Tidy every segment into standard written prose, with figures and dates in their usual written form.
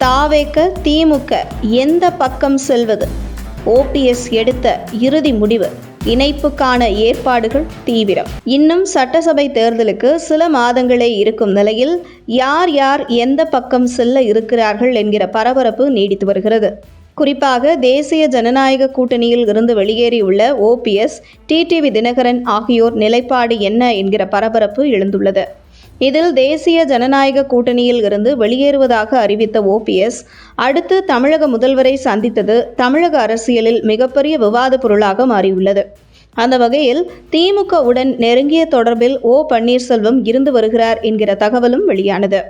தாவேக திமுக எந்த பக்கம் செல்வது? ஓபிஎஸ் எடுத்த இறுதி முடிவு. இணைப்புக்கான ஏற்பாடுகள் தீவிரம். இன்னும் சட்டசபை தேர்தலுக்கு சில மாதங்களே இருக்கும் நிலையில் யார் யார் எந்த பக்கம் செல்ல இருக்கிறார்கள் என்கிற பரபரப்பு நீடித்து வருகிறது. குறிப்பாக தேசிய ஜனநாயக கூட்டணியில் இருந்து வெளியேறியுள்ள ஓபிஎஸ், டிடிவி தினகரன் ஆகியோர் நிலைப்பாடு என்ன என்கிற பரபரப்பு எழுந்துள்ளது. இதில் தேசிய ஜனநாயக கூட்டணியில் இருந்து வெளியேறுவதாக அறிவித்த ஓபிஎஸ் அடுத்து தமிழக முதல்வரை சந்தித்தது தமிழக அரசியலில் மிகப்பெரிய விவாத பொருளாக மாறியுள்ளது. அந்த வகையில் திமுகவுடன் நெருங்கிய தொடர்பில் ஓ பன்னீர்செல்வம் இருந்து வருகிறார் என்கிற தகவலும் வெளியானது.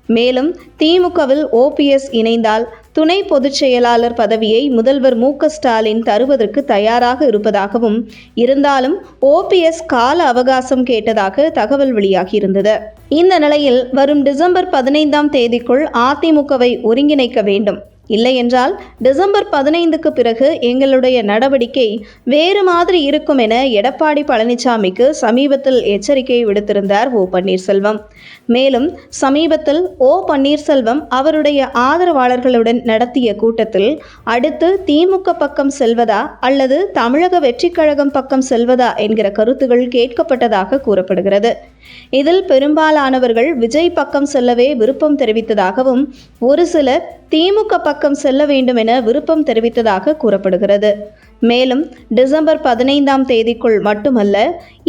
மேலும் திமுகவில் ஓபிஎஸ் இணைந்தால் துணை பொதுச் செயலாளர் பதவியை முதல்வர் மு.க.ஸ்டாலின் தருவதற்கு தயாராக இருப்பதாகவும், இருந்தாலும் ஓபிஎஸ் கால அவகாசம் கேட்டதாக தகவல் வெளியாகியிருந்தது. இந்த நிலையில் வரும் டிசம்பர் 15ஆம் தேதிக்குள் அதிமுகவை ஒருங்கிணைக்க வேண்டும், இல்லையென்றால் டிசம்பர் 15க்கு பிறகு எங்களுடைய நடவடிக்கை வேறு மாதிரி இருக்கும் என எடப்பாடி பழனிசாமிக்கு சமீபத்தில் எச்சரிக்கை விடுத்திருந்தார் ஓ பன்னீர்செல்வம். மேலும் சமீபத்தில் ஓ பன்னீர்செல்வம் அவருடைய ஆதரவாளர்களுடன் நடத்திய கூட்டத்தில் அடுத்து திமுக பக்கம் செல்வதா அல்லது தமிழக வெற்றிக் கழகம் பக்கம் செல்வதா என்கிற கருத்துகள் கேட்கப்பட்டதாக கூறப்படுகிறது. இதில் பெரும்பாலானவர்கள் விஜய் பக்கம் செல்லவே விருப்பம் தெரிவித்ததாகவும், ஒரு சிலர் திமுக பக்கம் செல்ல வேண்டும் என விருப்பம் தெரிவித்ததாக கூறப்படுகிறது. மேலும் டிசம்பர் 15ஆம் தேதிக்குள் மட்டுமல்ல,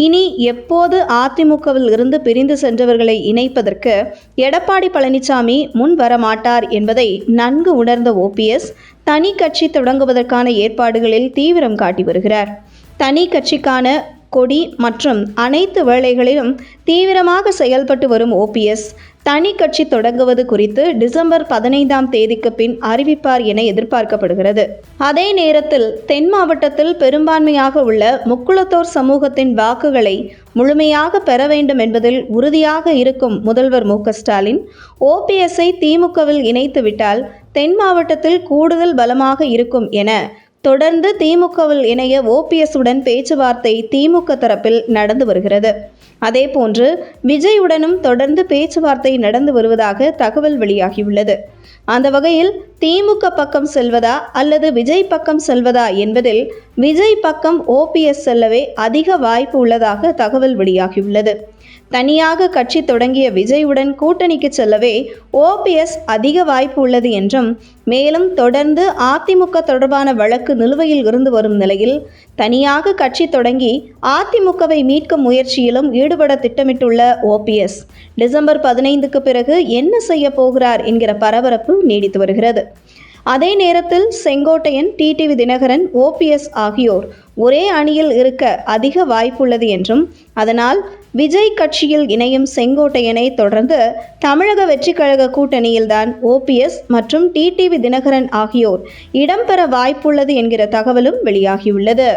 இனி எப்போது அதிமுகவில் இருந்து பிரிந்து சென்றவர்களை இணைப்பதற்கு எடப்பாடி பழனிசாமி முன் வரமாட்டார் என்பதை நன்கு உணர்ந்த ஓபிஎஸ் தனி கட்சி தொடங்குவதற்கான ஏற்பாடுகளில் தீவிரம் காட்டி வருகிறார். தனி கட்சிக்கான கொடி மற்றும் அனைத்து வேளைகளிலும் தீவிரமாக செயல்பட்டு வரும் ஓபிஎஸ் தனி கட்சி தொடங்குவது குறித்து டிசம்பர் 15ஆம் தேதிக்கு பின் அறிவிப்பார் என எதிர்பார்க்கப்படுகிறது. அதே நேரத்தில் தென் மாவட்டத்தில் பெரும்பான்மையாக உள்ள முக்குளத்தோர் சமூகத்தின் வாக்குகளை முழுமையாக பெற வேண்டும் என்பதில் உறுதியாக இருக்கும் முதல்வர் மு.க.ஸ்டாலின் ஓபிஎஸ்ஐ திமுகவில் இணைத்துவிட்டால் தென் மாவட்டத்தில் கூடுதல் பலமாக இருக்கும் என தொடர்ந்து திமுகவில் இணைய ஓபிஎஸ் உடன் பேச்சுவார்த்தை திமுக தரப்பில் நடந்து வருகிறது. அதேபோன்று விஜயுடனும் தொடர்ந்து பேச்சுவார்த்தை நடந்து வருவதாக தகவல் வெளியாகியுள்ளது. அந்த வகையில் திமுக பக்கம் செல்வதா அல்லது விஜய் பக்கம் செல்வதா என்பதில் விஜய் பக்கம் ஓபிஎஸ் செல்லவே அதிக வாய்ப்பு உள்ளதாக தகவல் வெளியாகியுள்ளது. தனியாக கட்சி தொடங்கிய விஜயுடன் கூட்டணிக்கு செல்லவே ஓபிஎஸ் அதிக வாய்ப்பு உள்ளது என்றும், மேலும் தொடர்ந்து அதிமுக தொடர்பான வழக்கு நிலுவையில் இருந்து வரும் நிலையில் தனியாக கட்சி தொடங்கி அதிமுகவை மீட்கும் முயற்சியிலும் ஈடுபட திட்டமிட்டுள்ள ஓபிஎஸ் டிசம்பர் 15க்கு பிறகு என்ன செய்ய போகிறார் என்கிற பரபரப்பு நீடித்து வருகிறது. அதே நேரத்தில் செங்கோட்டையன், டிடிவி தினகரன், ஓபிஎஸ் ஆகியோர் ஒரே அணியில் இருக்க அதிக வாய்ப்புள்ளது என்றும், அதனால் விஜய் கட்சியில் இணையும் செங்கோட்டையனை தொடர்ந்து தமிழக வெற்றிக் கழக கூட்டணியில்தான் ஓபிஎஸ் மற்றும் டிடிவி தினகரன் ஆகியோர் இடம்பெற வாய்ப்புள்ளது என்கிற தகவலும் வெளியாகியுள்ளது.